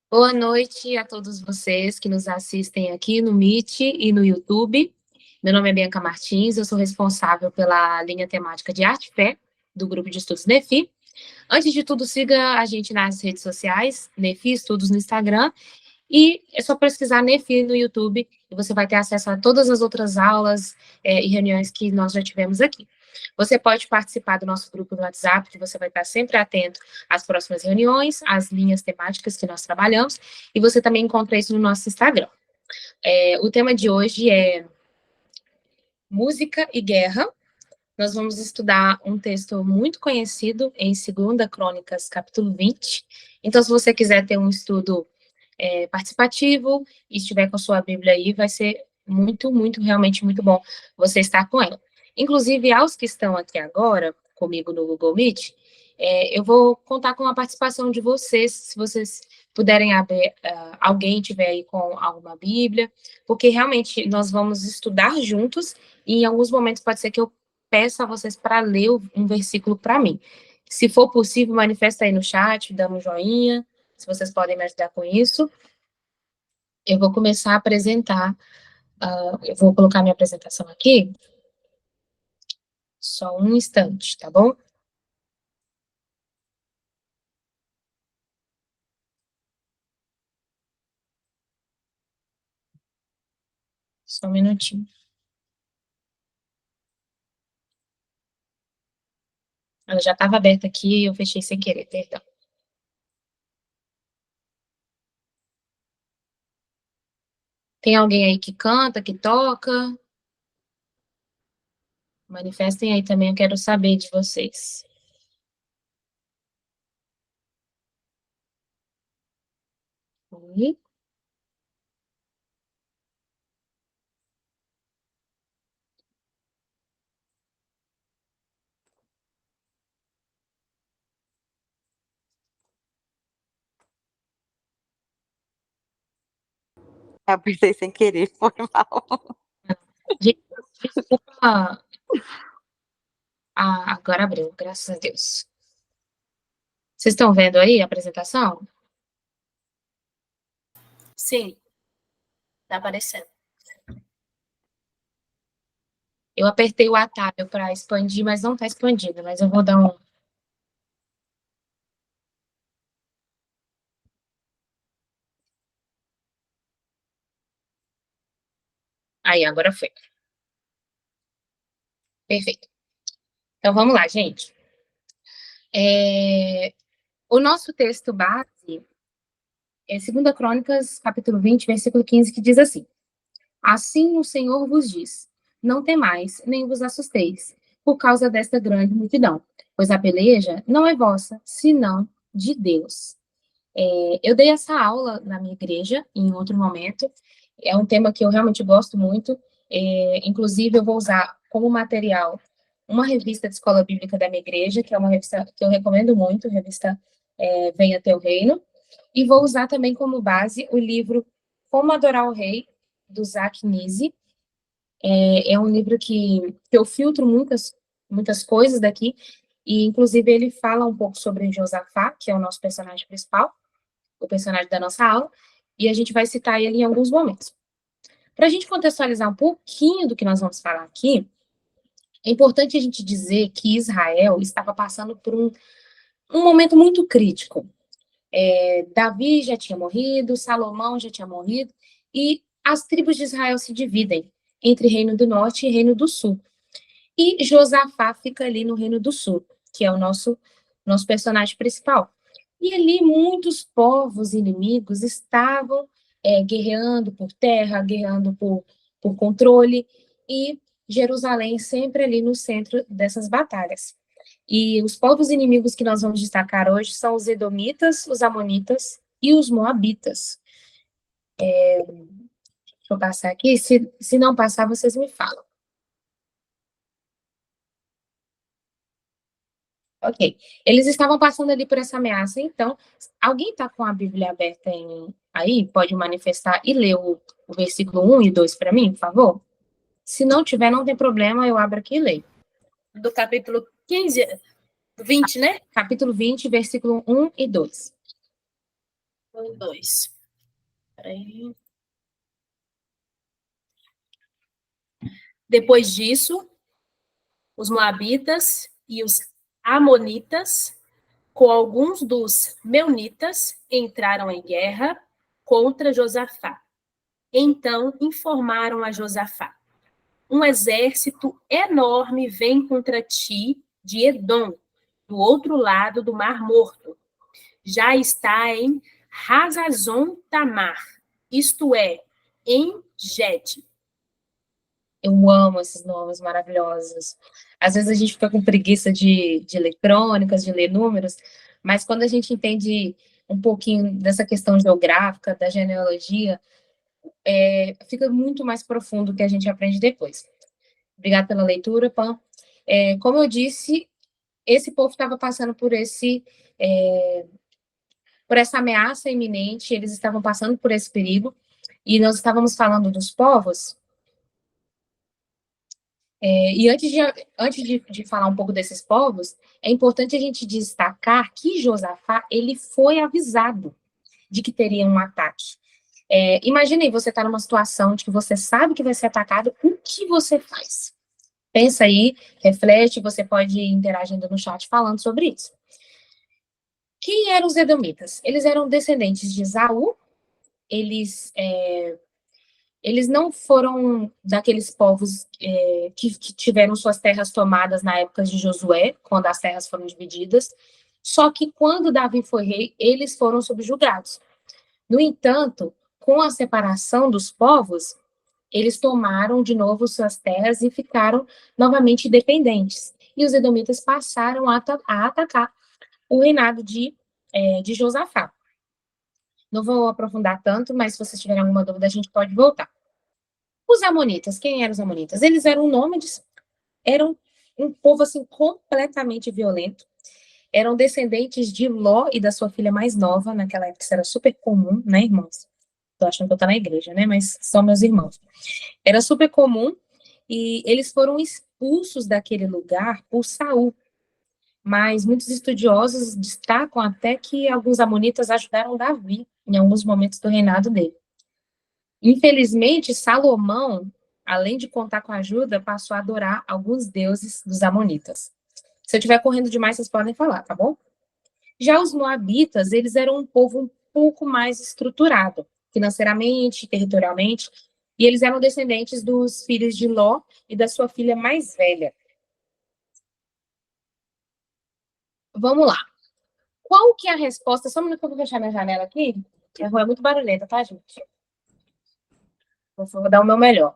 Boa noite a todos vocês que nos assistem aqui no Meet e no YouTube. Meu nome é Bianca Martins, eu sou responsável pela linha temática de Arte e Fé do grupo de estudos NEFI. Antes de tudo, siga a gente nas redes sociais, NEFI Estudos no Instagram, e é só pesquisar NEFI no YouTube e você vai ter acesso a todas as outras aulas e reuniões que nós já tivemos aqui. Você pode participar do nosso grupo no WhatsApp, que você vai estar sempre atento às próximas reuniões, às linhas temáticas que nós trabalhamos, e você também encontra isso no nosso Instagram. O tema de hoje é música e guerra. Nós vamos estudar um texto muito conhecido em 2 Crônicas, capítulo 20. Então, se você quiser ter um estudo participativo e estiver com a sua Bíblia aí, vai ser muito, muito, realmente muito bom você estar com ela. Inclusive, aos que estão aqui agora, comigo no Google Meet, eu vou contar com a participação de vocês, se vocês puderem abrir, alguém tiver aí com alguma Bíblia, porque realmente nós vamos estudar juntos e em alguns momentos pode ser que eu peça a vocês para ler um versículo para mim. Se for possível, manifesta aí no chat, dá um joinha, se vocês podem me ajudar com isso. Eu vou começar a apresentar, eu vou colocar minha apresentação aqui, só um instante, tá bom? Só um minutinho. Ela já estava aberta aqui e eu fechei sem querer, perdão. Tem alguém aí que canta, que toca? Manifestem aí também, eu quero saber de vocês. Oi? Apertei sem querer, foi mal. Gente, desculpa. Agora abriu, graças a Deus. Vocês estão vendo aí a apresentação? Sim, tá aparecendo. Eu apertei o atalho para expandir, mas não está expandido, mas eu vou dar um. Aí, agora foi. Perfeito. Então vamos lá, gente. O nosso texto base é 2 Crônicas, capítulo 20, versículo 15, que diz assim: Assim o Senhor vos diz: Não temais, nem vos assusteis, por causa desta grande multidão, pois a peleja não é vossa, senão de Deus. Eu dei essa aula na minha igreja em outro momento. É um tema que eu realmente gosto muito. Inclusive, eu vou usar como material uma revista de escola bíblica da minha igreja, que é uma revista que eu recomendo muito, a revista Venha Teu Reino. E vou usar também como base o livro Como Adorar o Rei, do Zach Nisi. É um livro que eu filtro muitas coisas daqui, e inclusive ele fala um pouco sobre Josafá, que é o nosso personagem principal, o personagem da nossa aula, e a gente vai citar ele em alguns momentos. Para a gente contextualizar um pouquinho do que nós vamos falar aqui, é importante a gente dizer que Israel estava passando por um momento muito crítico. Davi já tinha morrido, Salomão já tinha morrido, e as tribos de Israel se dividem entre Reino do Norte e Reino do Sul. E Josafá fica ali no Reino do Sul, que é o nosso personagem principal. E ali muitos povos inimigos estavam guerreando por terra, guerreando por controle, e Jerusalém sempre ali no centro dessas batalhas. E os povos inimigos que nós vamos destacar hoje são os Edomitas, os Amonitas e os Moabitas. Deixa eu passar aqui, se não passar, vocês me falam. Ok. Eles estavam passando ali por essa ameaça, então, alguém está com a Bíblia aberta aí? Pode manifestar e ler o versículo 1 e 2 para mim, por favor? Se não tiver, não tem problema, eu abro aqui e leio. Do capítulo 15, 20, né? Capítulo 20, versículo 1 e 2. 2. Peraí. Depois disso, os moabitas e os amonitas, com alguns dos meunitas, entraram em guerra contra Josafá. Então informaram a Josafá: um exército enorme vem contra ti de Edom, do outro lado do Mar Morto. Já está em Hazazon Tamar, isto é, em Gede. Eu amo esses nomes maravilhosos. Às vezes a gente fica com preguiça de ler crônicas, de ler números, mas quando a gente entende um pouquinho dessa questão geográfica, da genealogia, fica muito mais profundo o que a gente aprende depois. Obrigada pela leitura, Pan. Como eu disse, esse povo estava passando por essa ameaça iminente, eles estavam passando por esse perigo, e nós estávamos falando dos povos. E antes de falar um pouco desses povos, é importante a gente destacar que Josafá, ele foi avisado de que teria um ataque. Imagine você estar numa situação de que você sabe que vai ser atacado, o que você faz? Pensa aí, reflete, você pode ir interagindo no chat falando sobre isso. Quem eram os edomitas? Eles eram descendentes de Esaú, eles não foram daqueles povos que tiveram suas terras tomadas na época de Josué, quando as terras foram divididas, só que quando Davi foi rei, eles foram subjugados. No entanto, com a separação dos povos, eles tomaram de novo suas terras e ficaram novamente independentes. E os edomitas passaram a atacar o reinado de Josafá. Não vou aprofundar tanto, mas se vocês tiverem alguma dúvida, a gente pode voltar. Os amonitas, quem eram os amonitas? Eles eram nômades, eram um povo assim completamente violento, eram descendentes de Ló e da sua filha mais nova, naquela época isso era super comum, né, irmãos? Tô achando que eu tô na igreja, né, mas são meus irmãos. Era super comum, e eles foram expulsos daquele lugar por Saul, mas muitos estudiosos destacam até que alguns amonitas ajudaram Davi em alguns momentos do reinado dele. Infelizmente, Salomão, além de contar com a ajuda, passou a adorar alguns deuses dos amonitas. Se eu estiver correndo demais, vocês podem falar, tá bom? Já os moabitas, eles eram um povo um pouco mais estruturado, financeiramente, territorialmente, e eles eram descendentes dos filhos de Ló e da sua filha mais velha. Vamos lá. Qual que é a resposta? Só um minuto que eu vou fechar minha janela aqui. A rua é muito barulhenta, tá, gente? Vou dar o meu melhor.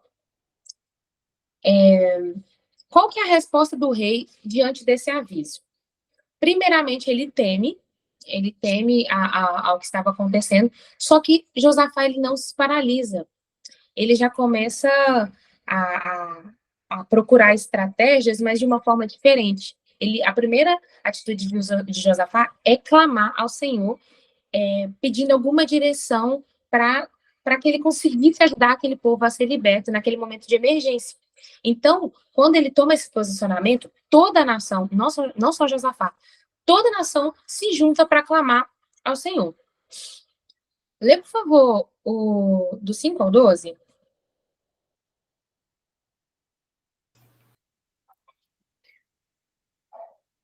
Qual que é a resposta do rei diante desse aviso? Primeiramente, ele teme ao que estava acontecendo, só que Josafá ele não se paralisa. Ele já começa a procurar estratégias, mas de uma forma diferente. A primeira atitude de Josafá é clamar ao Senhor, pedindo alguma direção para que ele conseguisse ajudar aquele povo a ser liberto naquele momento de emergência. Então, quando ele toma esse posicionamento, toda a nação, não só Josafá, toda a nação se junta para clamar ao Senhor. Lê, por favor, do 5 ao 12.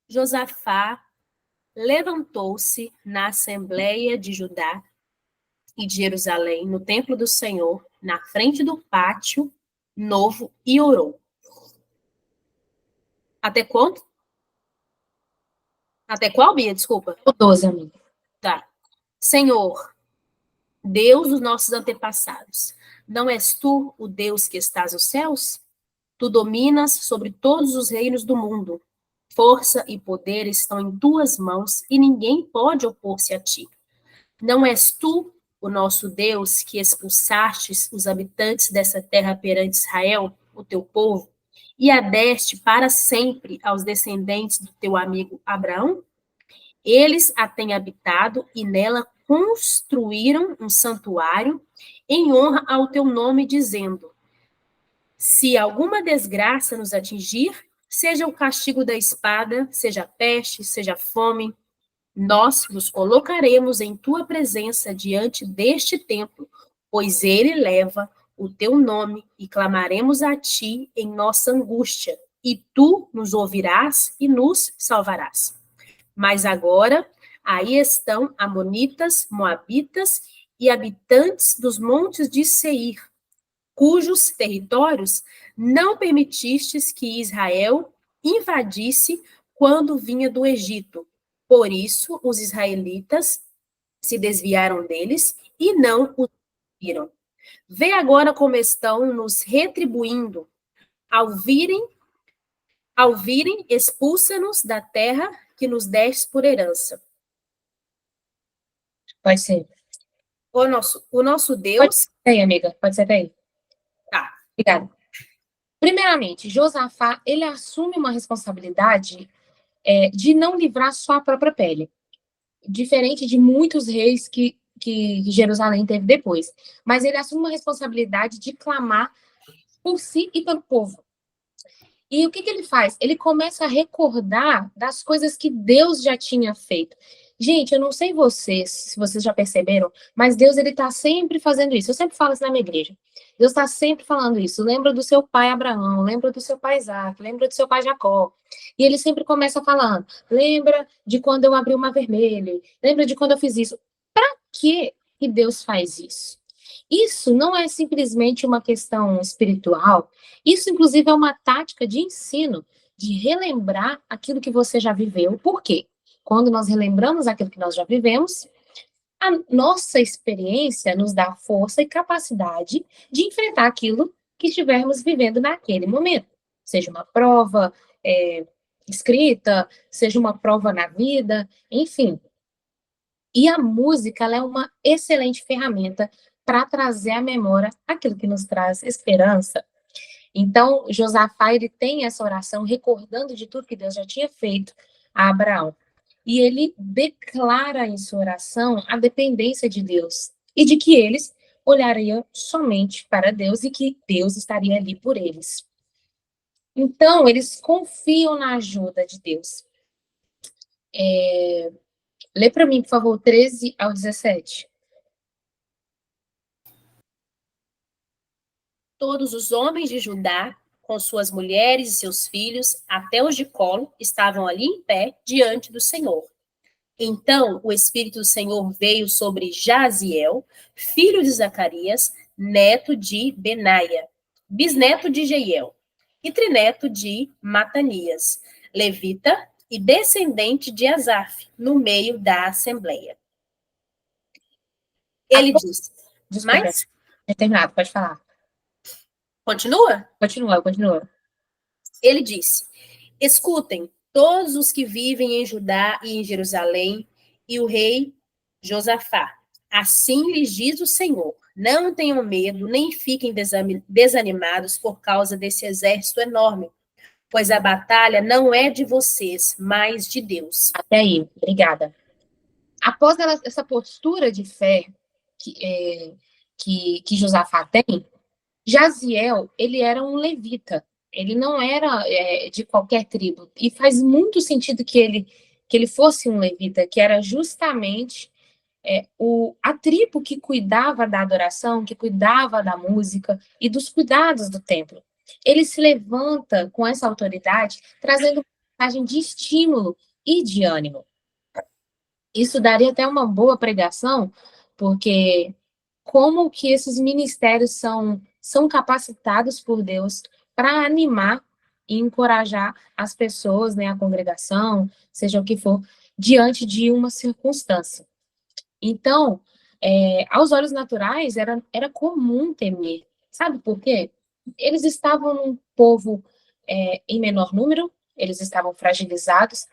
Josafá levantou-se na Assembleia de Judá e de Jerusalém, no templo do Senhor, na frente do pátio novo, e orou. Até quanto? Até qual, Bia? Desculpa. O 12, amigo. Tá. Senhor, Deus dos nossos antepassados, não és tu o Deus que estás nos céus? Tu dominas sobre todos os reinos do mundo. Força e poder estão em tuas mãos e ninguém pode opor-se a ti. Não és tu o nosso Deus que expulsastes os habitantes dessa terra perante Israel, o teu povo, e a deste para sempre aos descendentes do teu amigo Abraão? Eles a têm habitado e nela construíram um santuário em honra ao teu nome, dizendo: se alguma desgraça nos atingir, seja o castigo da espada, seja peste, seja fome, Nós nos colocaremos em tua presença diante deste templo, pois ele leva o teu nome e clamaremos a ti em nossa angústia, e tu nos ouvirás e nos salvarás. Mas agora, aí estão amonitas, moabitas e habitantes dos montes de Seir, cujos territórios não permitistes que Israel invadisse quando vinha do Egito. Por isso, os israelitas se desviaram deles e não os viram. Vê agora como estão nos retribuindo. Ao virem, expulsa-nos da terra que nos deste por herança. Pode ser. O nosso Pode Deus... ser aí, amiga. Pode ser aí. Tá. Obrigada. Primeiramente, Josafá, ele assume uma responsabilidade de não livrar só a própria pele. Diferente de muitos reis que Jerusalém teve depois. Mas ele assume uma responsabilidade de clamar por si e pelo povo. E o que ele faz? Ele começa a recordar das coisas que Deus já tinha feito. Gente, eu não sei vocês, se vocês já perceberam, mas Deus, ele está sempre fazendo isso. Eu sempre falo isso na minha igreja. Deus está sempre falando isso. Lembra do seu pai Abraão, lembra do seu pai Isaac, lembra do seu pai Jacó. E ele sempre começa falando, lembra de quando eu abri o mar vermelho, lembra de quando eu fiz isso. Para que Deus faz isso? Isso não é simplesmente uma questão espiritual, isso, inclusive, é uma tática de ensino, de relembrar aquilo que você já viveu. Por quê? Quando nós relembramos aquilo que nós já vivemos, a nossa experiência nos dá força e capacidade de enfrentar aquilo que estivermos vivendo naquele momento. Seja uma prova escrita, seja uma prova na vida, enfim. E a música, ela é uma excelente ferramenta para trazer à memória aquilo que nos traz esperança. Então, Josafá, ele tem essa oração recordando de tudo que Deus já tinha feito a Abraão. E ele declara em sua oração a dependência de Deus e de que eles olhariam somente para Deus e que Deus estaria ali por eles. Então, eles confiam na ajuda de Deus. Lê para mim, por favor, 13 ao 17. Todos os homens de Judá, com suas mulheres e seus filhos, até os de colo, estavam ali em pé diante do Senhor. Então o Espírito do Senhor veio sobre Jaziel, filho de Zacarias, neto de Benaia, bisneto de Jeiel, e trineto de Matanias, levita e descendente de Asaf, no meio da assembleia. Ele disse... Desculpa, Mas... terminado, pode falar. Continua? Continua. Ele disse: escutem, todos os que vivem em Judá e em Jerusalém, e o rei Josafá. Assim lhes diz o Senhor: não tenham medo, nem fiquem desanimados por causa desse exército enorme, pois a batalha não é de vocês, mas de Deus. Até aí, obrigada. Após essa postura de fé que Josafá tem, Jaziel, ele era um levita, ele não era de qualquer tribo, e faz muito sentido que ele fosse um levita, que era justamente a tribo que cuidava da adoração, que cuidava da música e dos cuidados do templo. Ele se levanta com essa autoridade, trazendo uma mensagem de estímulo e de ânimo. Isso daria até uma boa pregação, porque como que esses ministérios são capacitados por Deus para animar e encorajar as pessoas, né, a congregação, seja o que for, diante de uma circunstância. Então, aos olhos naturais, era comum temer. Sabe por quê? Eles estavam num povo em menor número, eles estavam fragilizados,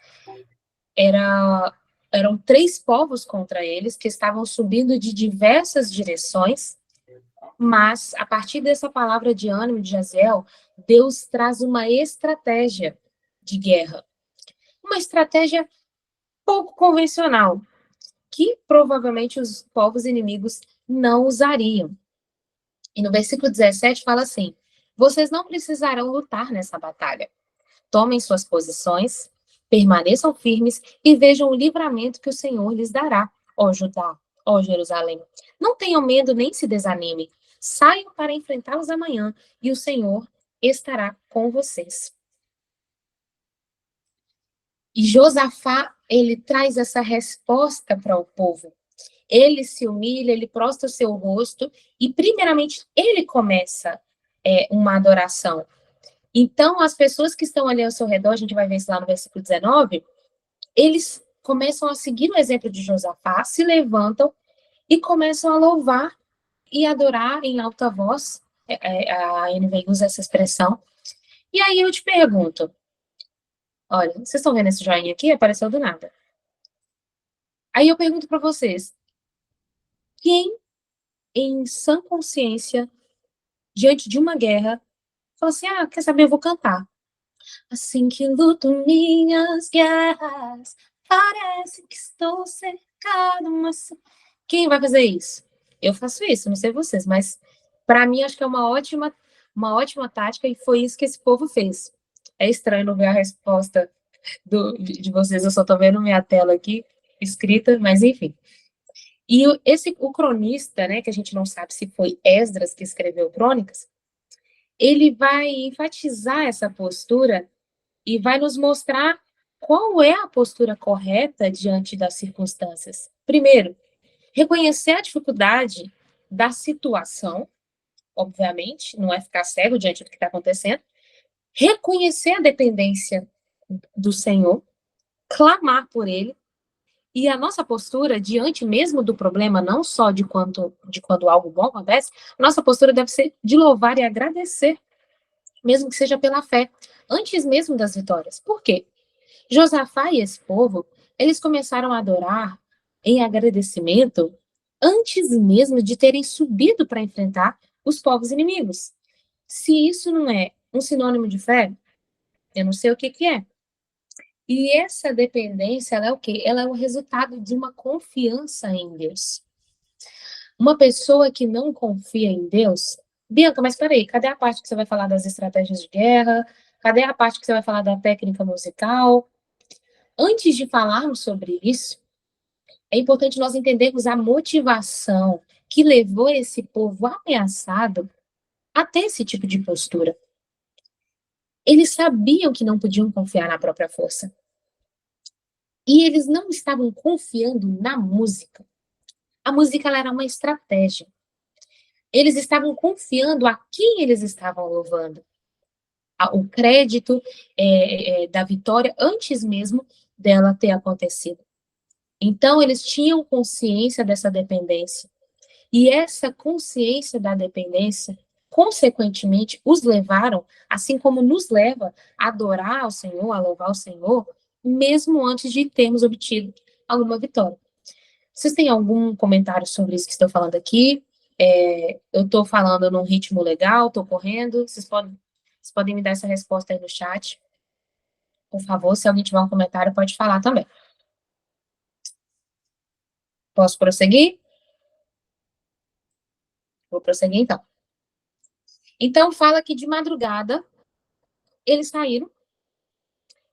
eram 3 povos contra eles, que estavam subindo de diversas direções, mas, a partir dessa palavra de ânimo de Jaziel, Deus traz uma estratégia de guerra. Uma estratégia pouco convencional, que provavelmente os povos inimigos não usariam. E no versículo 17 fala assim: vocês não precisarão lutar nessa batalha. Tomem suas posições, Permaneçam firmes e vejam o livramento que o Senhor lhes dará, ó Judá, ó Jerusalém. Não tenham medo nem se desanimem. Saiam para enfrentá-los amanhã e o Senhor estará com vocês. E Josafá, ele traz essa resposta para o povo. Ele se humilha, ele prostra o seu rosto e, primeiramente, ele começa uma adoração. Então, as pessoas que estão ali ao seu redor, a gente vai ver isso lá no versículo 19, eles começam a seguir o exemplo de Josafá, se levantam e começam a louvar e adorar em alta voz. A NVI usa essa expressão. E aí eu te pergunto, olha, vocês estão vendo esse joinha aqui? Apareceu do nada. Aí eu pergunto para vocês, quem em sã consciência, diante de uma guerra, fala assim, quer saber, eu vou cantar. Assim que luto minhas guerras, parece que estou cercado, mas... Quem vai fazer isso? Eu faço isso, não sei vocês, mas para mim acho que é uma ótima tática e foi isso que esse povo fez. É estranho não ver a resposta de vocês, eu só estou vendo minha tela aqui, escrita, mas enfim. E o cronista, né, que a gente não sabe se foi Esdras que escreveu Crônicas, ele vai enfatizar essa postura e vai nos mostrar qual é a postura correta diante das circunstâncias. Primeiro, reconhecer a dificuldade da situação, obviamente, não é ficar cego diante do que está acontecendo, reconhecer a dependência do Senhor, clamar por Ele, e a nossa postura diante mesmo do problema, não só de quando algo bom acontece, nossa postura deve ser de louvar e agradecer, mesmo que seja pela fé, antes mesmo das vitórias. Por quê? Josafá e esse povo, eles começaram a adorar em agradecimento antes mesmo de terem subido para enfrentar os povos inimigos. Se isso não é um sinônimo de fé, eu não sei o que é. E essa dependência, ela é o quê? Ela é o resultado de uma confiança em Deus. Uma pessoa que não confia em Deus... Bianca, mas peraí, cadê a parte que você vai falar das estratégias de guerra? Cadê a parte que você vai falar da técnica musical? Antes de falarmos sobre isso, é importante nós entendermos a motivação que levou esse povo ameaçado a ter esse tipo de postura. Eles sabiam que não podiam confiar na própria força. E eles não estavam confiando na música. A música ela era uma estratégia. Eles estavam confiando a quem eles estavam louvando. O crédito da vitória antes mesmo dela ter acontecido. Então, eles tinham consciência dessa dependência. E essa consciência da dependência, consequentemente, os levaram, assim como nos leva a adorar ao Senhor, a louvar ao Senhor, mesmo antes de termos obtido alguma vitória. Vocês têm algum comentário sobre isso que estou falando aqui? Eu estou falando num ritmo legal, estou correndo? Vocês podem me dar essa resposta aí no chat. Por favor, se alguém tiver um comentário, pode falar também. Posso prosseguir? Vou prosseguir, então. Então, fala que de madrugada, eles saíram.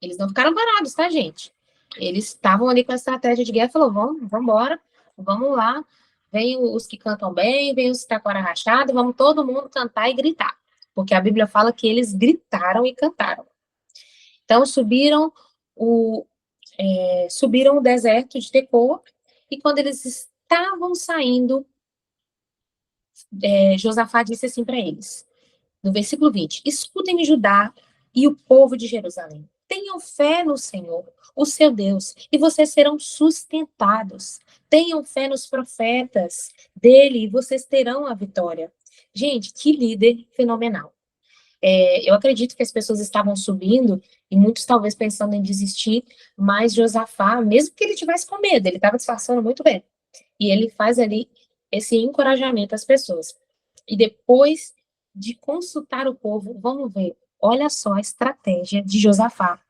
Eles não ficaram parados, tá, gente? Eles estavam ali com a estratégia de guerra, falou, vamos embora, vamos lá. Vem os que cantam bem, vem os que estão com a rachada, vamos todo mundo cantar e gritar. Porque a Bíblia fala que eles gritaram e cantaram. Então, subiram o deserto de Tecoa, e quando eles estavam saindo, Josafá disse assim para eles, no versículo 20, escutem Judá e o povo de Jerusalém. Tenham fé no Senhor, o seu Deus, e vocês serão sustentados. Tenham fé nos profetas dele, e vocês terão a vitória. Gente, que líder fenomenal. Eu acredito que as pessoas estavam subindo, e muitos talvez pensando em desistir, mas Josafá, mesmo que ele tivesse com medo, ele estava disfarçando muito bem. E ele faz ali esse encorajamento às pessoas. E depois de consultar o povo, vamos ver, olha só a estratégia de Josafá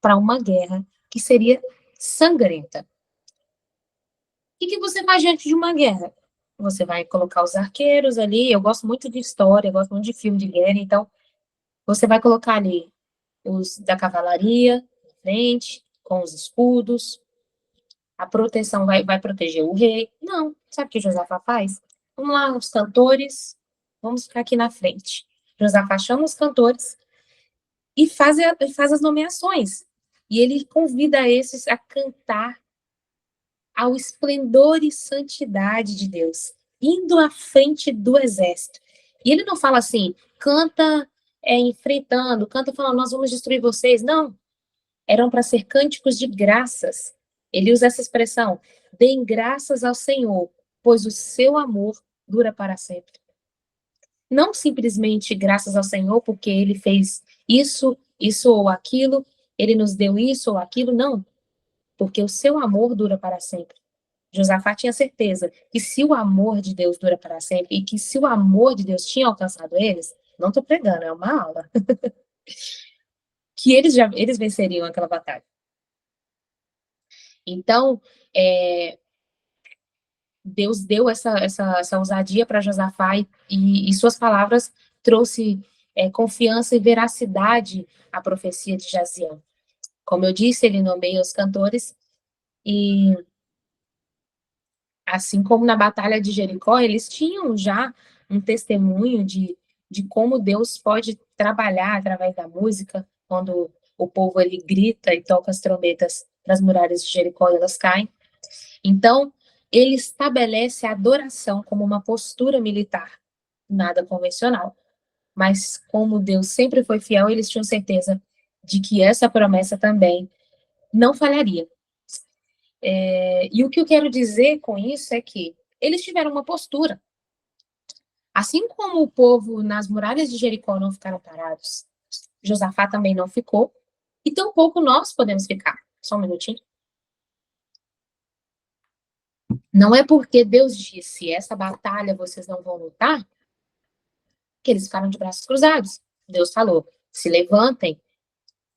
para uma guerra que seria sangrenta. O que você faz diante de uma guerra? Você vai colocar os arqueiros ali, eu gosto muito de história, eu gosto muito de filme de guerra, então você vai colocar ali os da cavalaria na frente, com os escudos, a proteção vai proteger o rei. Não, sabe o que Josafá faz? Vamos lá, os cantores, vamos ficar aqui na frente. Josafá chama os cantores e faz as nomeações. E ele convida esses a cantar ao esplendor e santidade de Deus, indo à frente do exército. E ele não fala assim, canta enfrentando, canta falando, nós vamos destruir vocês. Não, eram para ser cânticos de graças. Ele usa essa expressão, deem graças ao Senhor, pois o seu amor dura para sempre. Não simplesmente graças ao Senhor, porque ele fez isso ou aquilo, ele nos deu isso ou aquilo, não. Porque o seu amor dura para sempre. Josafá tinha certeza que se o amor de Deus dura para sempre, e que se o amor de Deus tinha alcançado eles, não estou pregando, é uma aula, que eles venceriam aquela batalha. Então, Deus deu essa ousadia para Josafá e suas palavras trouxe confiança e veracidade à profecia de Jazião. Como eu disse, ele nomeia os cantores e, assim como na Batalha de Jericó, eles tinham já um testemunho de como Deus pode trabalhar através da música, quando o povo ele grita e toca as trombetas das muralhas de Jericó e elas caem. Então, ele estabelece a adoração como uma postura militar, nada convencional. Mas como Deus sempre foi fiel, eles tinham certeza de que essa promessa também não falharia. E o que eu quero dizer com isso é que eles tiveram uma postura. Assim como o povo nas muralhas de Jericó não ficaram parados, Josafá também não ficou, e tampouco nós podemos ficar. Só um minutinho. Não é porque Deus disse, essa batalha vocês não vão lutar, que eles ficaram de braços cruzados. Deus falou, se levantem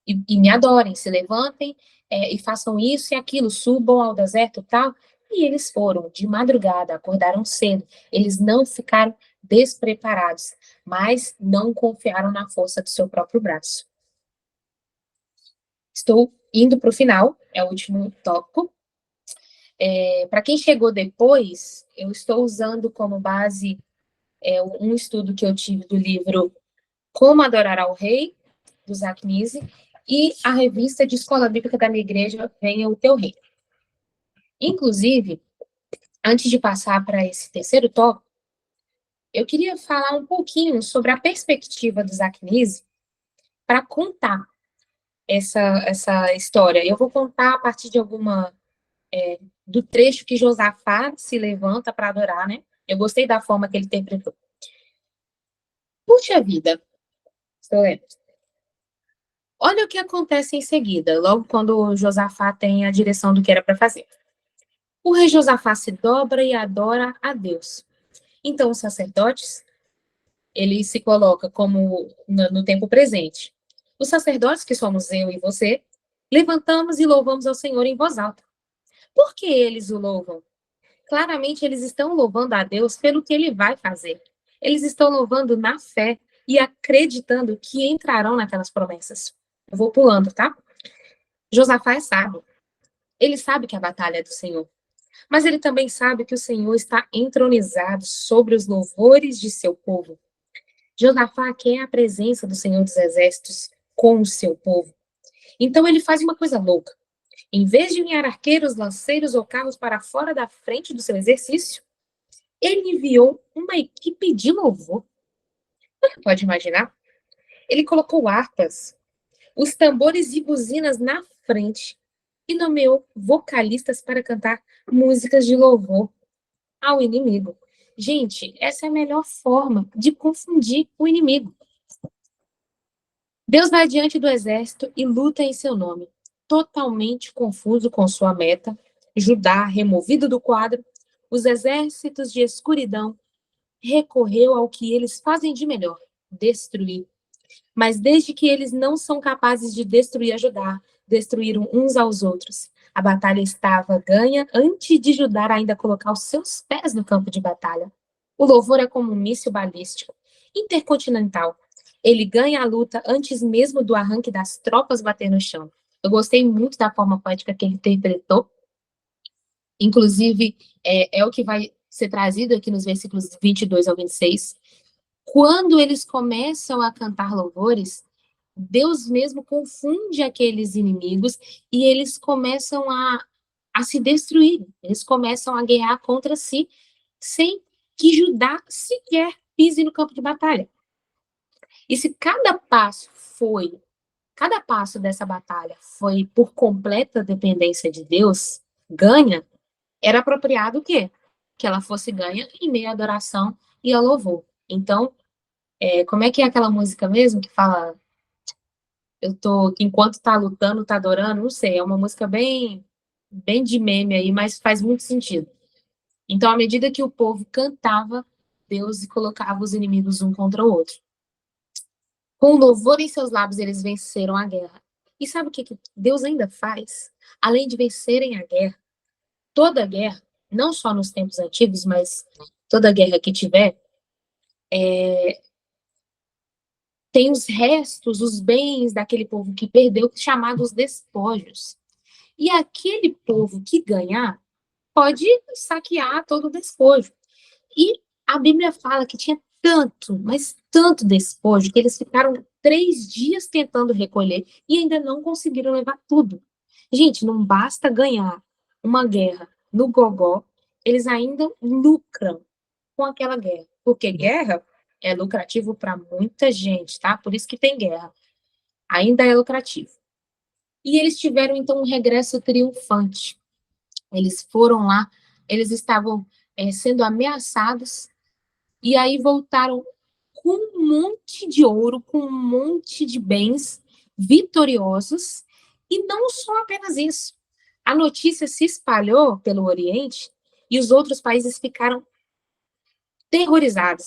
e me adorem, se levantem e façam isso e aquilo, subam ao deserto e tal. E eles foram de madrugada, acordaram cedo. Eles não ficaram despreparados, mas não confiaram na força do seu próprio braço. Estou indo para o final, é o último tópico. Para quem chegou depois, eu estou usando como base um estudo que eu tive do livro Como Adorar ao Rei, do Zach Nise, e a revista de Escola Bíblica da minha igreja, Venha o Teu Rei. Inclusive, antes de passar para esse terceiro tópico, eu queria falar um pouquinho sobre a perspectiva do Zach Nise para contar essa história. Eu vou contar a partir de do trecho que Josafá se levanta para adorar, né? Eu gostei da forma que ele interpretou. Puxa vida, estou lendo. Olha o que acontece em seguida, logo quando Josafá tem a direção do que era para fazer. O rei Josafá se dobra e adora a Deus. Então, os sacerdotes, ele se coloca como no tempo presente. Os sacerdotes, que somos eu e você, levantamos e louvamos ao Senhor em voz alta. Por que eles o louvam? Claramente, eles estão louvando a Deus pelo que ele vai fazer. Eles estão louvando na fé e acreditando que entrarão naquelas promessas. Eu vou pulando, tá? Josafá é sábio. Ele sabe que a batalha é do Senhor. Mas ele também sabe que o Senhor está entronizado sobre os louvores de seu povo. Josafá quer a presença do Senhor dos Exércitos com o seu povo. Então ele faz uma coisa louca. Em vez de enviar arqueiros, lanceiros ou carros para fora da frente do seu exercício, ele enviou uma equipe de louvor. Você pode imaginar? Ele colocou harpas, os tambores e buzinas na frente e nomeou vocalistas para cantar músicas de louvor ao inimigo. Gente, essa é a melhor forma de confundir o inimigo. Deus vai diante do exército e luta em seu nome. Totalmente confuso com sua meta, Judá, removido do quadro, os exércitos de escuridão, recorreu ao que eles fazem de melhor, destruir. Mas desde que eles não são capazes de destruir a Judá, destruíram uns aos outros. A batalha estava ganha antes de Judá ainda colocar os seus pés no campo de batalha. O louvor é como um míssil balístico, intercontinental. Ele ganha a luta antes mesmo do arranque das tropas bater no chão. Eu gostei muito da forma poética que ele interpretou. Inclusive, é o que vai ser trazido aqui nos versículos 22 ao 26. Quando eles começam a cantar louvores, Deus mesmo confunde aqueles inimigos e eles começam a se destruir, eles começam a guerrear contra si, sem que Judá sequer pise no campo de batalha. E se cada passo dessa batalha foi por completa dependência de Deus, ganha, era apropriado o quê? Que ela fosse ganha em meio à adoração e ao louvor. Então, como é que é aquela música mesmo que fala, enquanto tá lutando, tá adorando? Não sei, é uma música bem de meme aí, mas faz muito sentido. Então, à medida que o povo cantava, Deus colocava os inimigos um contra o outro. Com louvor em seus lábios, eles venceram a guerra. E sabe o que Deus ainda faz? Além de vencerem a guerra, toda a guerra, não só nos tempos antigos, mas toda a guerra que tiver, tem os restos, os bens daquele povo que perdeu, chamados despojos. E aquele povo que ganhar pode saquear todo o despojo. E a Bíblia fala que tinha tanto, mas tanto despojo, que eles ficaram 3 dias tentando recolher e ainda não conseguiram levar tudo. Gente, não basta ganhar uma guerra no gogó, eles ainda lucram com aquela guerra. Porque guerra é lucrativo para muita gente, tá? Por isso que tem guerra. Ainda é lucrativo. E eles tiveram, então, um regresso triunfante. Eles foram lá, eles estavam sendo ameaçados, e aí voltaram com um monte de ouro, com um monte de bens, vitoriosos, e não só apenas isso. A notícia se espalhou pelo Oriente, e os outros países ficaram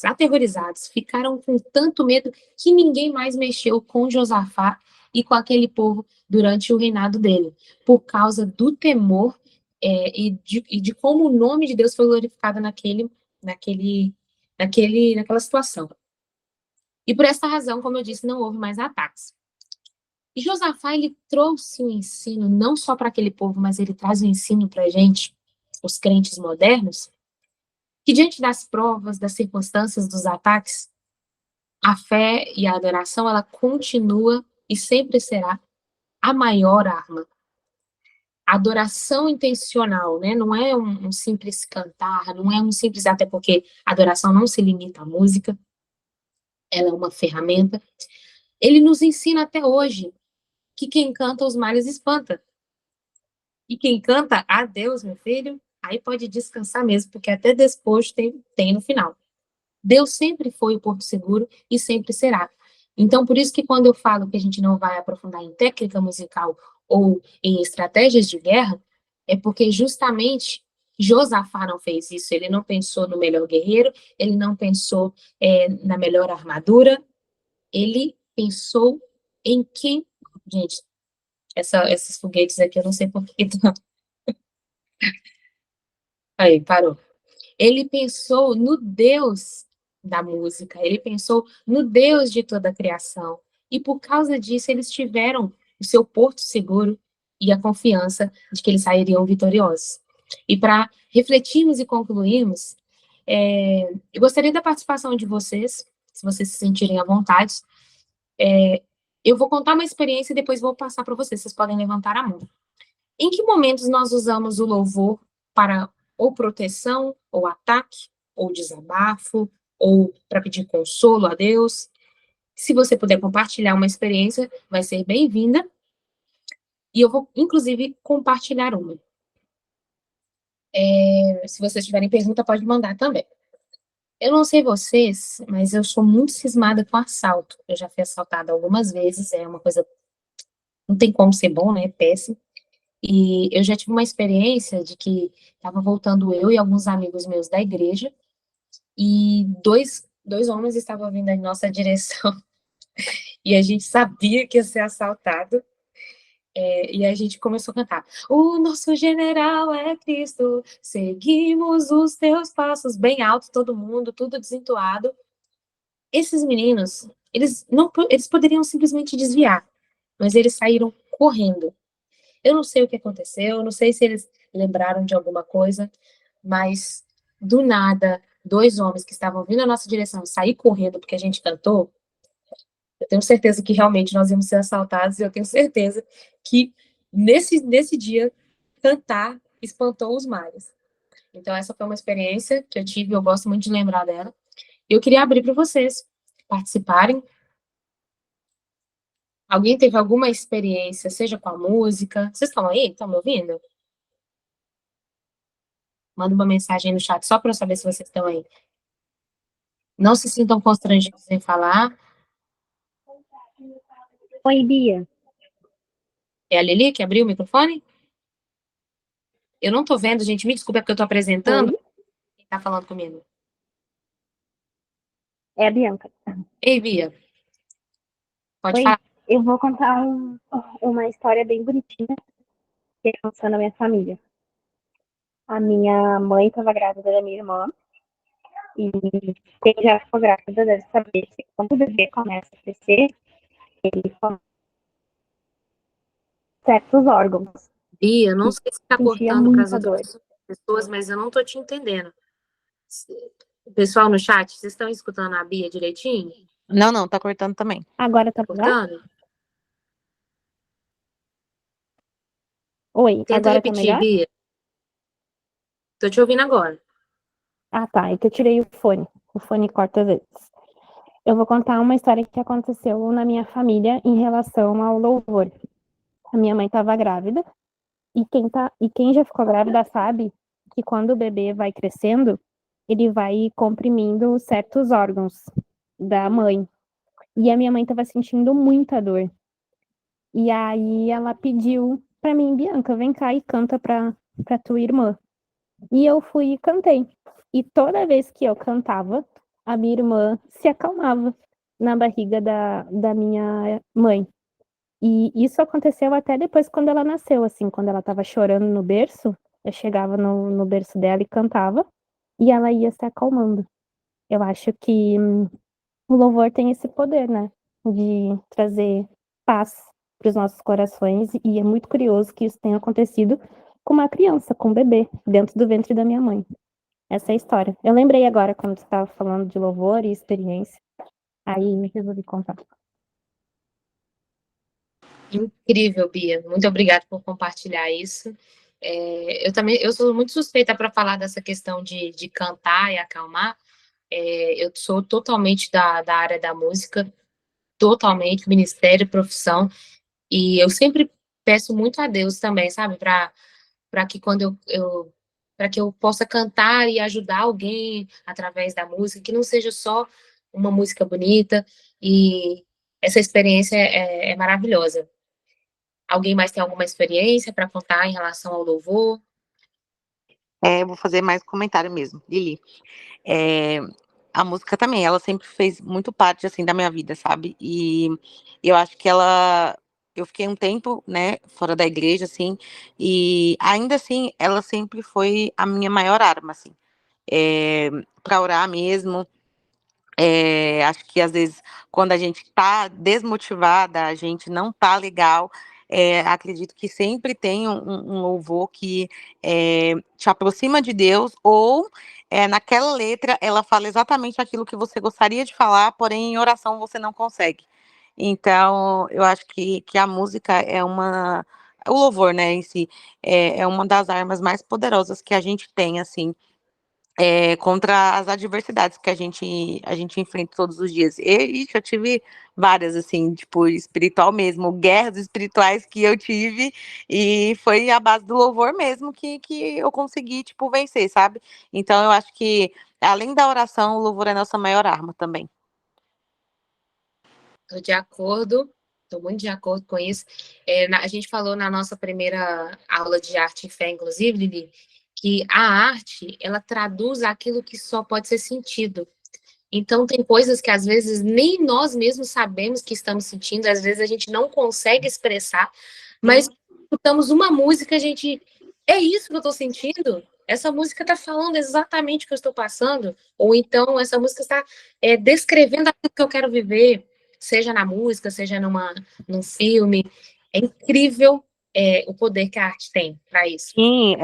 aterrorizados, ficaram com tanto medo que ninguém mais mexeu com Josafá e com aquele povo durante o reinado dele, por causa do temor e de como o nome de Deus foi glorificado naquela situação. E por essa razão, como eu disse, não houve mais ataques. E Josafá, ele trouxe um ensino não só para aquele povo, mas ele traz um ensino para a gente, os crentes modernos, que diante das provas, das circunstâncias, dos ataques, a fé e a adoração, ela continua e sempre será a maior arma. A adoração intencional, né? Não é um simples cantar, não é um simples, até porque a adoração não se limita à música, ela é uma ferramenta. Ele nos ensina até hoje que quem canta os males espanta. E quem canta a Deus, meu filho, aí pode descansar mesmo, porque até despojo tem no final. Deus sempre foi o porto seguro e sempre será. Então, por isso que quando eu falo que a gente não vai aprofundar em técnica musical ou em estratégias de guerra, é porque justamente Josafá não fez isso. Ele não pensou no melhor guerreiro, ele não pensou na melhor armadura, ele pensou em quem... Gente, esses foguetes aqui, eu não sei por que... Aí, parou. Ele pensou no Deus da música, ele pensou no Deus de toda a criação. E por causa disso, eles tiveram o seu porto seguro e a confiança de que eles sairiam vitoriosos. E para refletirmos e concluirmos, eu gostaria da participação de vocês, se vocês se sentirem à vontade. Eu vou contar uma experiência e depois vou passar para vocês. Vocês podem levantar a mão. Em que momentos nós usamos o louvor para ou proteção, ou ataque, ou desabafo, ou para pedir consolo a Deus? Se você puder compartilhar uma experiência, vai ser bem-vinda. E eu vou, inclusive, compartilhar uma. Se vocês tiverem pergunta, pode mandar também. Eu não sei vocês, mas eu sou muito cismada com assalto. Eu já fui assaltada algumas vezes, é uma coisa... Não tem como ser bom, né? É péssimo. E eu já tive uma experiência de que estava voltando eu e alguns amigos meus da igreja, e dois homens estavam vindo em nossa direção, e a gente sabia que ia ser assaltado, e a gente começou a cantar: o nosso general é Cristo, seguimos os teus passos, bem alto, todo mundo, tudo desentoado. Esses meninos, eles poderiam simplesmente desviar, mas eles saíram correndo. Eu não sei o que aconteceu, eu não sei se eles lembraram de alguma coisa, mas do nada, dois homens que estavam vindo na nossa direção sair correndo porque a gente cantou. Eu tenho certeza que realmente nós íamos ser assaltados, e eu tenho certeza que nesse dia cantar espantou os males. Então, essa foi uma experiência que eu tive, eu gosto muito de lembrar dela. Eu queria abrir para vocês participarem. Alguém teve alguma experiência, seja com a música? Vocês estão aí? Estão me ouvindo? Manda uma mensagem aí no chat só para eu saber se vocês estão aí. Não se sintam constrangidos em falar. Oi, Bia. É a Lili que abriu o microfone? Eu não estou vendo, gente. Me desculpa, é porque eu estou apresentando. Oi, Quem está falando comigo? é a Bianca. Ei, Bia, pode Oi, falar. eu vou contar uma história bem bonitinha que aconteceu na minha família. A minha mãe estava grávida da minha irmã e quem já ficou grávida deve saber que quando o bebê começa a crescer, ele começa certos órgãos. Bia, não E sei se está sentia cortando para as muita dor. outras pessoas, mas eu não estou te entendendo. O pessoal no chat, vocês estão escutando a Bia direitinho? Não, tá cortando também. Agora tá Tá melhor? cortando? Oi, Tenta agora tá repetir, melhor? Bia. Tô te ouvindo agora. Ah, tá. É que eu tirei o fone. O fone corta às vezes. Eu vou contar uma história que aconteceu na minha família em relação ao louvor. A minha mãe estava grávida. E quem já ficou grávida sabe que quando o bebê vai crescendo, ele vai comprimindo certos órgãos da mãe. E a minha mãe estava sentindo muita dor. E aí ela pediu para mim, Bianca, vem cá e canta para tua irmã. E eu fui e cantei. E toda vez que eu cantava, a minha irmã se acalmava na barriga da minha mãe. E isso aconteceu até depois quando ela nasceu, assim, quando ela estava chorando no berço, eu chegava no berço dela e cantava, e ela ia se acalmando. Eu acho que o louvor tem esse poder, né, de trazer paz para os nossos corações, e é muito curioso que isso tenha acontecido com uma criança, com um bebê, dentro do ventre da minha mãe. Essa é a história. Eu lembrei agora quando você estava falando de louvor e experiência, aí me resolvi contar. Incrível, Bia. Muito obrigada por compartilhar isso. Eu também, eu sou muito suspeita para falar dessa questão de cantar e acalmar. Eu sou totalmente da área da música, totalmente, ministério, profissão, e eu sempre peço muito a Deus também, sabe, para que quando para que eu possa cantar e ajudar alguém através da música, que não seja só uma música bonita, e essa experiência é maravilhosa. Alguém mais tem alguma experiência para contar em relação ao louvor? Eu vou fazer mais comentário mesmo, Lili. É, a música também, ela sempre fez muito parte, assim, da minha vida, sabe? E eu acho que eu fiquei um tempo, né, fora da igreja, assim, e ainda assim, ela sempre foi a minha maior arma, assim, para orar mesmo. Acho que às vezes, quando a gente tá desmotivada, a gente não tá legal, acredito que sempre tem um louvor que te aproxima de Deus, ou naquela letra ela fala exatamente aquilo que você gostaria de falar, porém em oração você não consegue. Então, eu acho que a música o louvor, né, em si, é uma das armas mais poderosas que a gente tem, assim, contra as adversidades que a gente enfrenta todos os dias. E eu tive várias, assim, tipo, espiritual mesmo, guerras espirituais que eu tive, e foi a base do louvor mesmo que eu consegui, tipo, vencer, sabe? Então, eu acho que, além da oração, o louvor é a nossa maior arma também. Estou de acordo, estou muito de acordo com isso. A gente falou na nossa primeira aula de arte e fé, inclusive, Lili, que a arte, ela traduz aquilo que só pode ser sentido. Então, tem coisas que às vezes nem nós mesmos sabemos que estamos sentindo, às vezes a gente não consegue expressar, mas escutamos uma música, a gente. É isso que eu estou sentindo? Essa música está falando exatamente o que eu estou passando? Ou então, essa música está descrevendo aquilo que eu quero viver, seja na música, seja num filme. É incrível o poder que a arte tem para isso. Sim,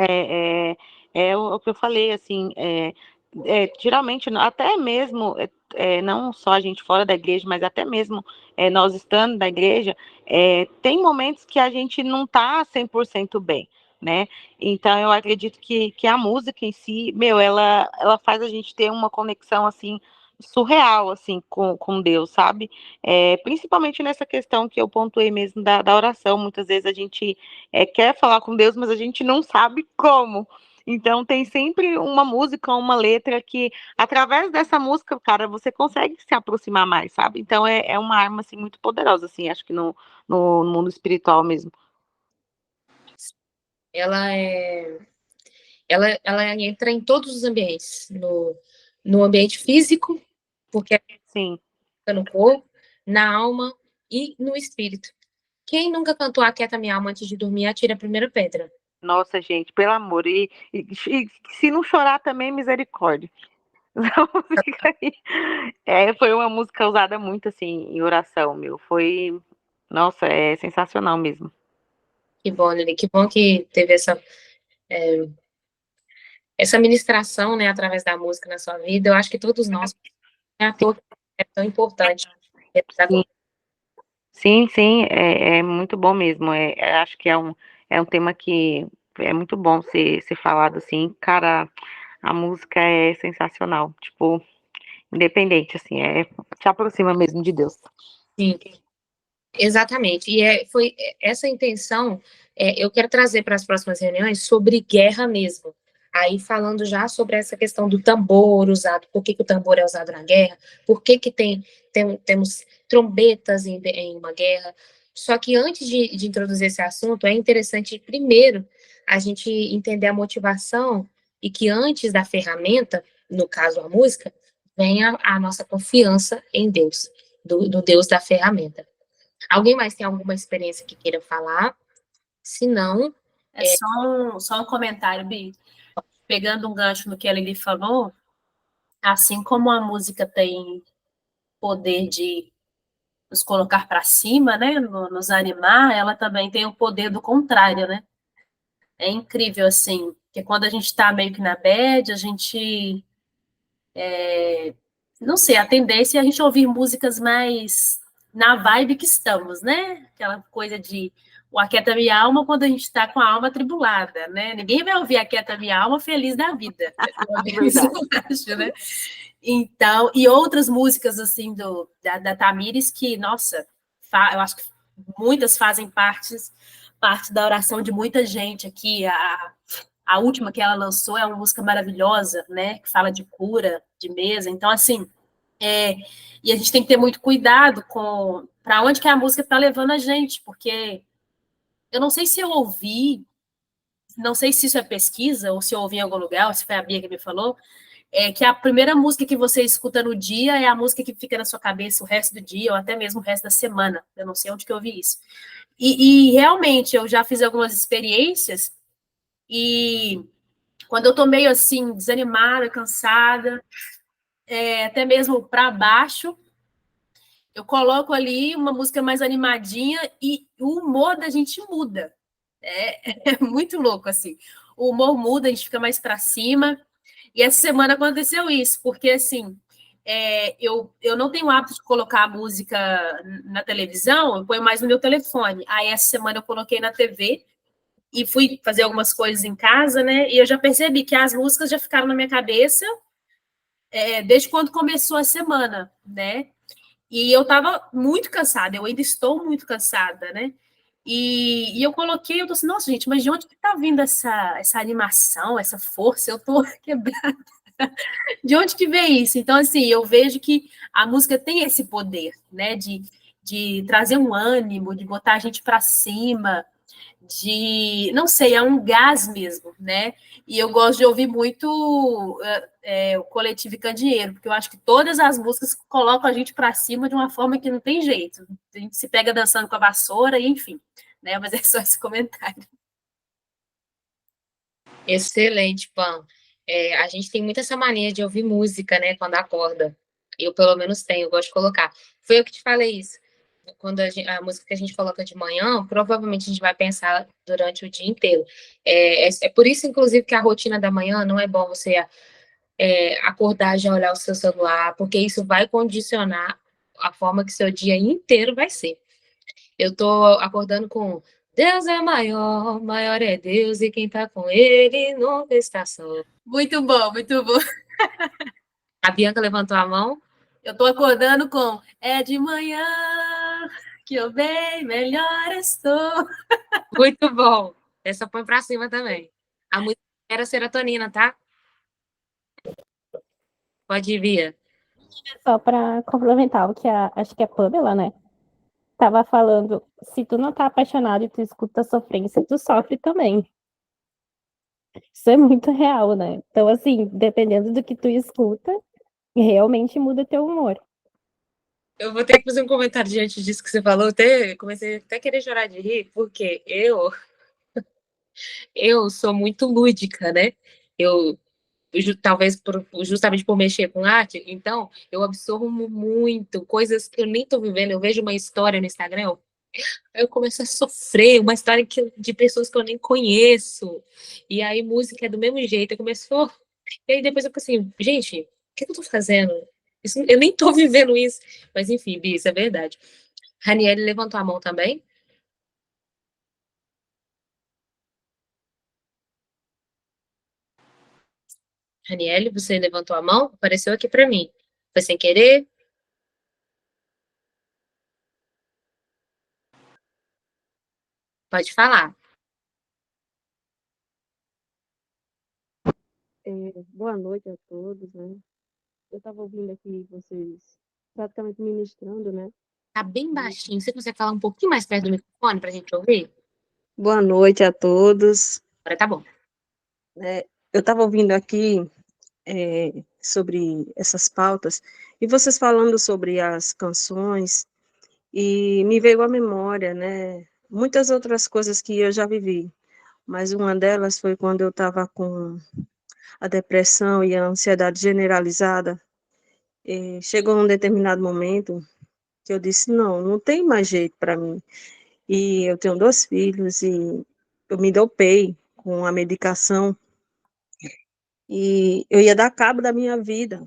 é o que eu falei, assim, geralmente, até mesmo, não só a gente fora da igreja, mas até mesmo nós estando na igreja, tem momentos que a gente não está 100% bem, né? Então, eu acredito que a música em si, meu, ela faz a gente ter uma conexão, assim, surreal, assim, com Deus, sabe? Principalmente nessa questão que eu pontuei mesmo da oração, muitas vezes a gente quer falar com Deus, mas a gente não sabe como. Então, tem sempre uma música, uma letra que, através dessa música, cara, você consegue se aproximar mais, sabe? Então, é uma arma, assim, muito poderosa, assim, acho que no mundo espiritual mesmo. Ela é, ela entra em todos os ambientes, no ambiente físico, porque Sim. é no corpo, na alma e no espírito. Quem nunca cantou Aquieta Minha Alma antes de dormir, atira a primeira pedra. Nossa, gente, pelo amor. E se não chorar também, misericórdia. Essa música aí, foi uma música usada muito, assim, em oração, meu. Foi, nossa, é sensacional mesmo. Que bom, Lili, que bom que teve essa ministração, né, através da música na sua vida. Eu acho que todos nós, não é à toa que é tão importante. Sim, sim, sim, é muito bom mesmo. Acho que é um tema que é muito bom ser falado assim. Cara, a música é sensacional. Tipo, independente, assim, se aproxima mesmo de Deus. Sim, exatamente. E foi essa intenção, eu quero trazer para as próximas reuniões sobre guerra mesmo. Aí falando já sobre essa questão do tambor usado, por que, que o tambor é usado na guerra, por que, que temos trombetas em uma guerra. Só que antes de introduzir esse assunto, é interessante primeiro a gente entender a motivação e que antes da ferramenta, no caso a música, venha a nossa confiança em Deus, do Deus da ferramenta. Alguém mais tem alguma experiência que queira falar? Se não, Só um comentário, Bi. Pegando um gancho no que a Lili falou, assim como a música tem poder de nos colocar para cima, né, nos animar, ela também tem o poder do contrário, né? É incrível, assim, que quando a gente está meio que na bad, a gente, não sei, a tendência é a gente ouvir músicas mais na vibe que estamos, né? Aquela coisa de o Aquieta Minha Alma quando a gente está com a alma atribulada, né? Ninguém vai ouvir Aquieta Minha Alma feliz da vida. Isso eu acho, né? Então, e outras músicas, assim, da Tamires que, nossa, eu acho que muitas fazem parte da oração de muita gente aqui. A última que ela lançou é uma música maravilhosa, né? Que fala de cura, de mesa. Então, assim, e a gente tem que ter muito cuidado com para onde que a música está levando a gente, porque eu não sei se eu ouvi, não sei se isso é pesquisa ou se eu ouvi em algum lugar, ou se foi a Bia que me falou, que a primeira música que você escuta no dia é a música que fica na sua cabeça o resto do dia, ou até mesmo o resto da semana. Eu não sei onde que eu ouvi isso. E realmente, eu já fiz algumas experiências, e quando eu tô meio assim, desanimada, cansada, até mesmo para baixo, eu coloco ali uma música mais animadinha e o humor da gente muda. É muito louco, assim. O humor muda, a gente fica mais para cima. E essa semana aconteceu isso, porque assim, eu não tenho o hábito de colocar a música na televisão, eu ponho mais no meu telefone. Aí essa semana eu coloquei na TV e fui fazer algumas coisas em casa, né? E eu já percebi que as músicas já ficaram na minha cabeça desde quando começou a semana, né? E eu estava muito cansada, eu ainda estou muito cansada, né? E eu coloquei, eu tô assim, nossa, gente, mas de onde que tá vindo essa animação, essa força? Eu tô quebrada. De onde que vem isso? Então, assim, eu vejo que a música tem esse poder, né? De trazer um ânimo, de botar a gente para cima, não sei, é um gás mesmo, né? E eu gosto de ouvir muito o Coletivo e Candeeiro, porque eu acho que todas as músicas colocam a gente para cima de uma forma que não tem jeito. A gente se pega dançando com a vassoura, e enfim, né? Mas é só esse comentário. excelente, Pam. A gente tem muito essa mania de ouvir música, né, quando acorda. Eu, pelo menos, tenho, eu gosto de colocar. Foi eu que te falei isso. quando a música que a gente coloca de manhã, provavelmente a gente vai pensar durante o dia inteiro. É por isso, inclusive, que a rotina da manhã não é bom você acordar e já olhar o seu celular, porque isso vai condicionar a forma que seu dia inteiro vai ser. Eu tô acordando com Deus é maior, maior é Deus, e quem tá com ele nunca está só. Muito bom, muito bom. A Bianca levantou a mão. Eu tô acordando com é de manhã que eu bem melhor estou. Muito bom. Essa põe pra cima também. A música era serotonina, tá? Pode ir, Bia. Só para complementar o que acho que é a Pamela, né? Tava falando, se tu não tá apaixonado e tu escuta sofrência, tu sofre também. Isso é muito real, né? Então, assim, dependendo do que tu escuta, realmente muda teu humor. Eu vou ter que fazer um comentário diante disso que você falou. Comecei até a querer chorar de rir, porque eu sou muito lúdica, né? Eu, talvez justamente por mexer com arte, então eu absorvo muito coisas que eu nem tô vivendo. Eu vejo uma história no Instagram, aí eu começo a sofrer, uma história de pessoas que eu nem conheço. E aí música é do mesmo jeito, eu começo. E aí depois eu fico assim, gente, o que eu tô fazendo? Eu nem tô vivendo isso. Mas enfim, Bi, isso é verdade. Raniele levantou a mão também. Raniele, você levantou a mão? Apareceu aqui para mim. Foi sem querer? Pode falar. Boa noite a todos, né? Eu estava ouvindo aqui vocês praticamente ministrando, né? Tá bem baixinho. Você consegue falar um pouquinho mais perto do microfone para a gente ouvir? Boa noite a todos. Agora tá bom. Eu estava ouvindo aqui sobre essas pautas e vocês falando sobre as canções e me veio à memória, né? Muitas outras coisas que eu já vivi, mas uma delas foi quando eu estava com a depressão e a ansiedade generalizada. E chegou um determinado momento que eu disse, não tem mais jeito para mim. E eu tenho 2 filhos e eu me dopei com a medicação e eu ia dar cabo da minha vida.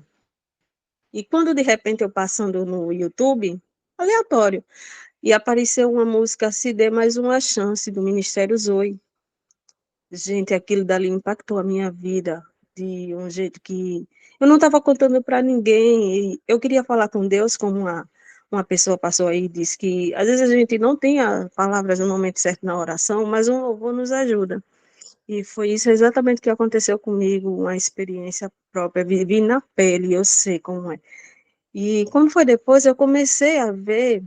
E quando de repente eu passando no YouTube, aleatório, e apareceu uma música Se Dê Mais Uma Chance, do Ministério Zoe. Gente, aquilo dali impactou a minha vida de um jeito que eu não estava contando para ninguém. E eu queria falar com Deus, como uma pessoa passou aí e disse que às vezes a gente não tem as palavras no momento certo na oração, mas um louvor nos ajuda. E foi isso exatamente que aconteceu comigo, uma experiência própria, vivi na pele, eu sei como é. E como foi depois, eu comecei a ver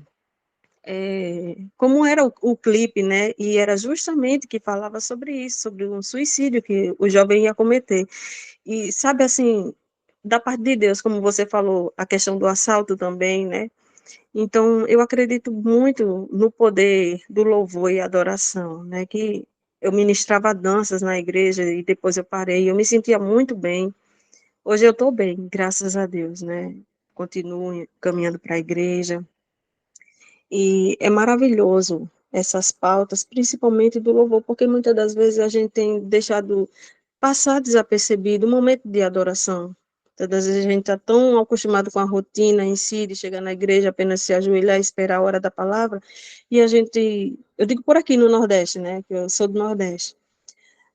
como era o clipe, né? E era justamente que falava sobre isso, sobre um suicídio que o jovem ia cometer. E sabe assim, da parte de Deus, como você falou, a questão do assalto também, né? Então, eu acredito muito no poder do louvor e adoração, né? Que eu ministrava danças na igreja e depois eu parei, eu me sentia muito bem. Hoje eu estou bem, graças a Deus, né? Continuo caminhando para a igreja, e é maravilhoso essas pautas, principalmente do louvor, porque muitas das vezes a gente tem deixado passar desapercebido o momento de adoração. Muitas das vezes a gente está tão acostumado com a rotina em si, de chegar na igreja, apenas se ajoelhar e esperar a hora da palavra, e a gente, eu digo por aqui no Nordeste, né, que eu sou do Nordeste,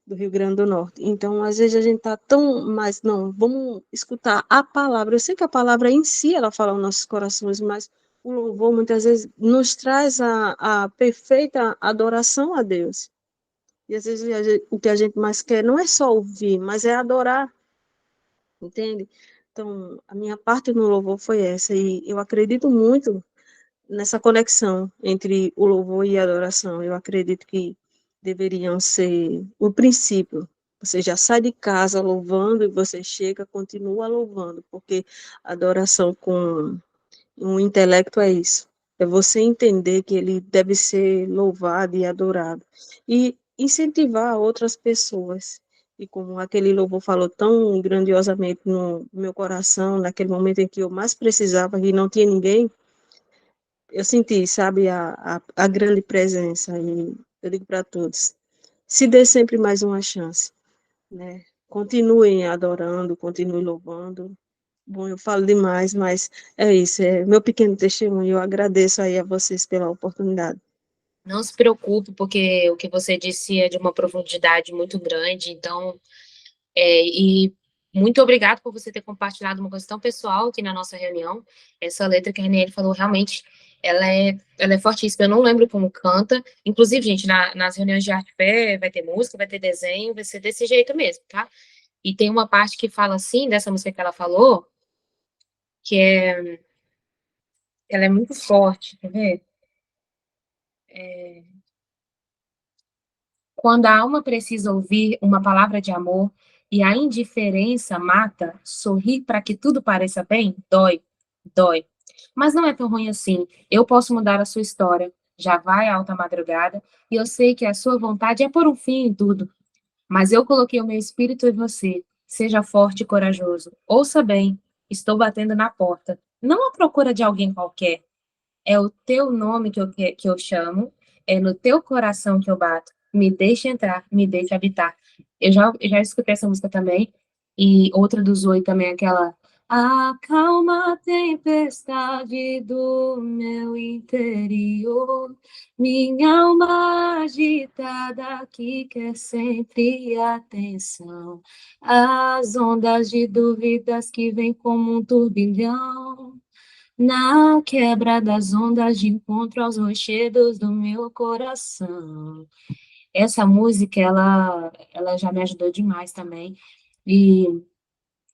do Rio Grande do Norte. Então, às vezes a gente está tão, mas não, vamos escutar a palavra. Eu sei que a palavra em si, ela fala aos nossos corações, mas o louvor muitas vezes nos traz a perfeita adoração a Deus. E às vezes o que a gente mais quer não é só ouvir, mas é adorar, entende? Então, a minha parte no louvor foi essa, e eu acredito muito nessa conexão entre o louvor e a adoração. Eu acredito que deveriam ser o princípio. Você já sai de casa louvando e você chega, continua louvando, porque a adoração com o intelecto é isso. É você entender que ele deve ser louvado e adorado. E incentivar outras pessoas. E como aquele louvor falou tão grandiosamente no meu coração, naquele momento em que eu mais precisava e não tinha ninguém, eu senti, sabe, a grande presença. E eu digo para todos, se dê sempre mais uma chance, né? Continuem adorando, continuem louvando. Bom, eu falo demais, mas é isso, é meu pequeno testemunho. Eu agradeço aí a vocês pela oportunidade. Não se preocupe, porque o que você disse é de uma profundidade muito grande, então, e muito obrigado por você ter compartilhado uma coisa tão pessoal aqui na nossa reunião. Essa letra que a Reniele falou, realmente, ela é fortíssima. Eu não lembro como canta. Inclusive, gente, nas reuniões de arte pé vai ter música, vai ter desenho, vai ser desse jeito mesmo, tá? E tem uma parte que fala assim, dessa música que ela falou, que ela é muito forte, quer ver? Quando a alma precisa ouvir uma palavra de amor e a indiferença mata, sorrir para que tudo pareça bem, dói, dói. Mas não é tão ruim assim. Eu posso mudar a sua história. Já vai a alta madrugada e eu sei que a sua vontade é pôr um fim em tudo. Mas eu coloquei o meu espírito em você. Seja forte e corajoso. Ouça bem, estou batendo na porta. Não à procura de alguém qualquer. É o teu nome que eu chamo, é no teu coração que eu bato. Me deixe entrar, me deixe habitar. Eu já escutei essa música também, e outra do Zoe também, aquela acalma a tempestade do meu interior, minha alma agitada que quer sempre atenção, as ondas de dúvidas que vêm como um turbilhão, na quebra das ondas de encontro aos rochedos do meu coração. Essa música, ela já me ajudou demais também, e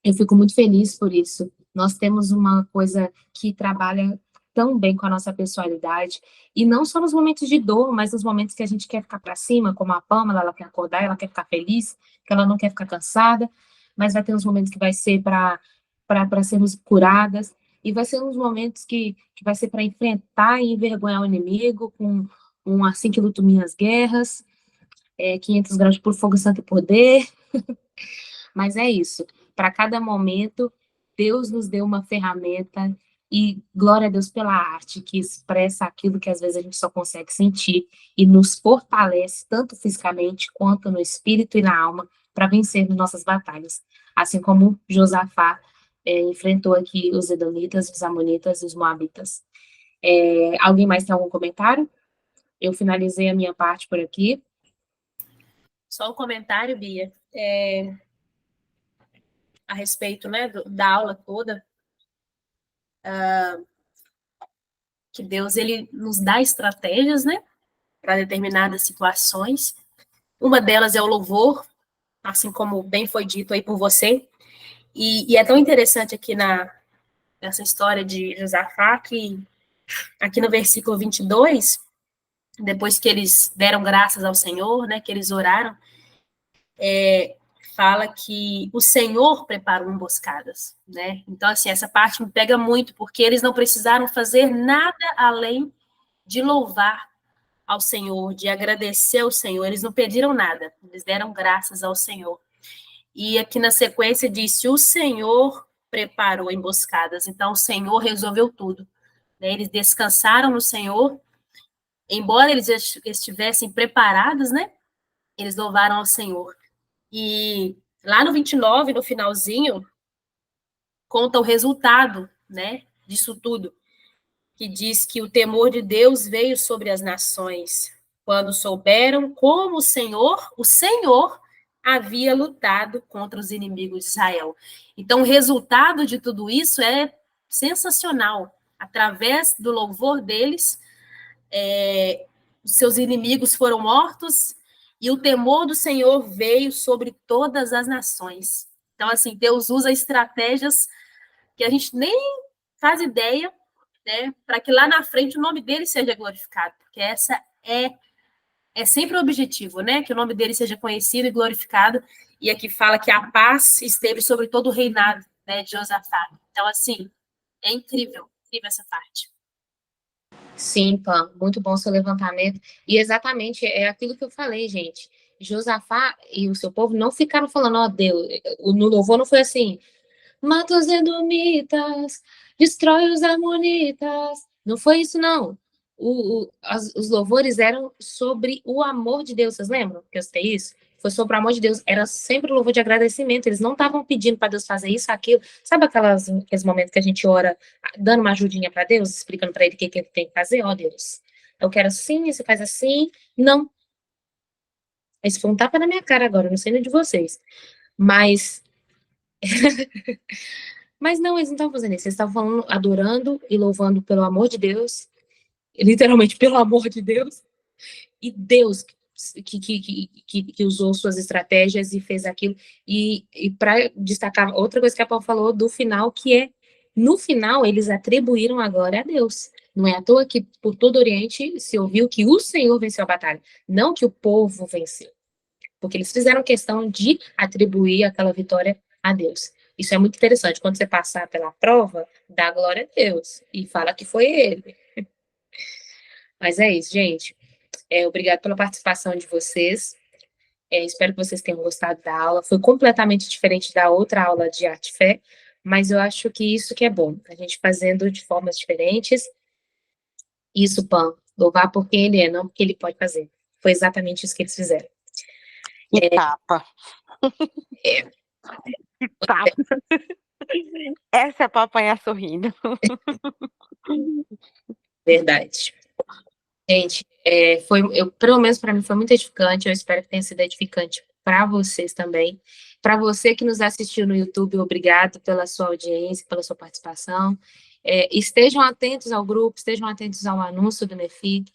eu fico muito feliz por isso. Nós temos uma coisa que trabalha tão bem com a nossa personalidade, e não só nos momentos de dor, mas nos momentos que a gente quer ficar para cima, como a Pamela, ela quer acordar, ela quer ficar feliz, que ela não quer ficar cansada, mas vai ter uns momentos que vai ser para sermos curadas, e vai ser uns momentos que vai ser para enfrentar e envergonhar o inimigo, com um assim que luto minhas guerras, 500 graus por fogo, santo e poder, mas é isso. Para cada momento, Deus nos deu uma ferramenta e glória a Deus pela arte que expressa aquilo que às vezes a gente só consegue sentir e nos fortalece tanto fisicamente quanto no espírito e na alma para vencermos nossas batalhas. Assim como Josafá enfrentou aqui os edomitas, os amonitas e os moabitas. Alguém mais tem algum comentário? Eu finalizei a minha parte por aqui. Só um comentário, Bia, a respeito, né, da aula toda, que Deus, ele nos dá estratégias, né, para determinadas situações. Uma delas é o louvor, assim como bem foi dito aí por você, e é tão interessante aqui nessa história de Josafá, que aqui no versículo 22, depois que eles deram graças ao Senhor, né, que eles oraram, fala que o Senhor preparou emboscadas, né? Então, assim, essa parte me pega muito, porque eles não precisaram fazer nada além de louvar ao Senhor, de agradecer ao Senhor. Eles não pediram nada, eles deram graças ao Senhor. E aqui na sequência disse: o Senhor preparou emboscadas. Então, o Senhor resolveu tudo, né? Eles descansaram no Senhor, embora eles estivessem preparados, né? Eles louvaram ao Senhor. E lá no 29, no finalzinho, conta o resultado, né, disso tudo, que diz que o temor de Deus veio sobre as nações, quando souberam como o Senhor havia lutado contra os inimigos de Israel. Então, o resultado de tudo isso é sensacional. Através do louvor deles, os seus inimigos foram mortos, e o temor do Senhor veio sobre todas as nações. Então, assim, Deus usa estratégias que a gente nem faz ideia, né, para que lá na frente o nome dele seja glorificado, porque essa é sempre o objetivo, né, que o nome dele seja conhecido e glorificado, e aqui fala que a paz esteve sobre todo o reinado, né, de Josafá. Então, assim, é incrível essa parte. Sim, Pam, muito bom seu levantamento. E exatamente é aquilo que eu falei, gente. Josafá e o seu povo não ficaram falando, ó Deus, no louvor não foi assim, mata os edomitas, destrói os amonitas, Não foi isso, não. Os louvores eram sobre o amor de Deus, vocês lembram que eu citei isso? Foi sobre o amor de Deus, era sempre louvor de agradecimento, eles não estavam pedindo para Deus fazer isso, aquilo. Sabe aqueles momentos que a gente ora, dando uma ajudinha para Deus, explicando para ele o que ele tem que fazer? Ó, Deus, eu quero assim, você faz assim. Não. Esse foi um tapa na minha cara agora, não sei nem de vocês. Mas Mas não, eles não estavam fazendo isso. Eles estavam falando, adorando e louvando pelo amor de Deus, literalmente pelo amor de Deus, e Deus que usou suas estratégias e fez aquilo. E para destacar outra coisa que a Paula falou do final, que é, no final, eles atribuíram a glória a Deus. Não é à toa que por todo o Oriente se ouviu que o Senhor venceu a batalha, não que o povo venceu. Porque eles fizeram questão de atribuir aquela vitória a Deus. Isso é muito interessante. Quando você passar pela prova, dá glória a Deus e fala que foi ele. Mas é isso, gente. Obrigado pela participação de vocês. Espero que vocês tenham gostado da aula. Foi completamente diferente da outra aula de arte e fé, mas eu acho que isso que é bom. A gente fazendo de formas diferentes. Isso, Pan. Louvar porque ele é, não porque ele pode fazer. Foi exatamente isso que eles fizeram. Que tapa. É. Que tapa. Essa é pra apanhar sorrindo. Verdade. Gente, pelo menos para mim foi muito edificante, eu espero que tenha sido edificante para vocês também. Para você que nos assistiu no YouTube, obrigado pela sua audiência, pela sua participação. Estejam atentos ao grupo, estejam atentos ao anúncio do NEFIG.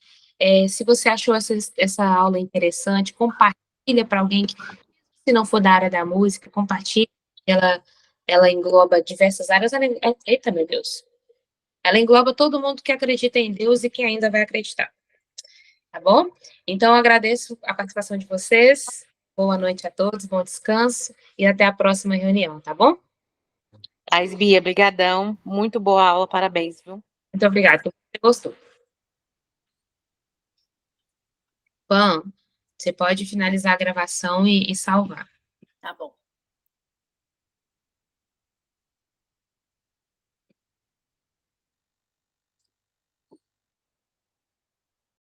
Se você achou essa aula interessante, compartilha para alguém que, se não for da área da música, compartilha. Ela engloba diversas áreas. Eita, meu Deus! Ela engloba todo mundo que acredita em Deus e que ainda vai acreditar. Tá bom? Então, eu agradeço a participação de vocês. Boa noite a todos, bom descanso e até a próxima reunião, tá bom? Bia, brigadão. Muito boa aula, parabéns, viu? Muito obrigada, você gostou. Pan, você pode finalizar a gravação e salvar. Tá bom.